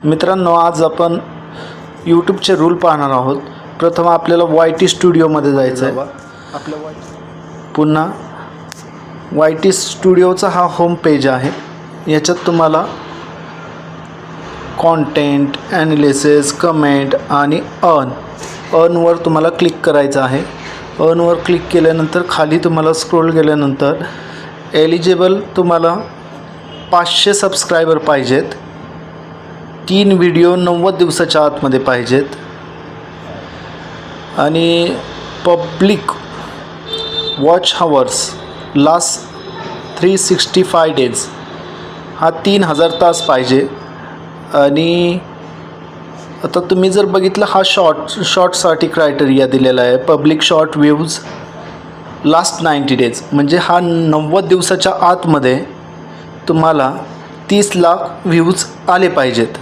मित्रांनो, आज आपण यूट्यूबचे रूल पाहणार आहोत. प्रथम आपल्याला YT स्टुडिओमध्ये जायचं आहे. पुन्हा YT स्टुडिओचा हा होम पेज आहे. याच्यात तुम्हाला कॉन्टेंट, ॲनालिसिस, कमेंट आणि अर्नवर तुम्हाला क्लिक करायचं आहे. अर्नवर क्लिक केल्यानंतर खाली तुम्हाला स्क्रोल केल्यानंतर एलिजिबल तुम्हाला 500 सबस्क्रायबर पाहिजेत. 3 व्हिडिओ 90 दिवसाच्या आतमध्ये पाहिजेत आणि public watch hours last 365 days हा 3000 तास पाहिजे. आणि आता तुम्ही जर बघितलं, हा शॉर्टसाठी क्रायटेरिया दिलेला आहे. Public short views last 90 days म्हणजे हा 90 दिवसाच्या आतमध्ये तुम्हाला 30 लाख व्ह्यूज आले पाहिजेत.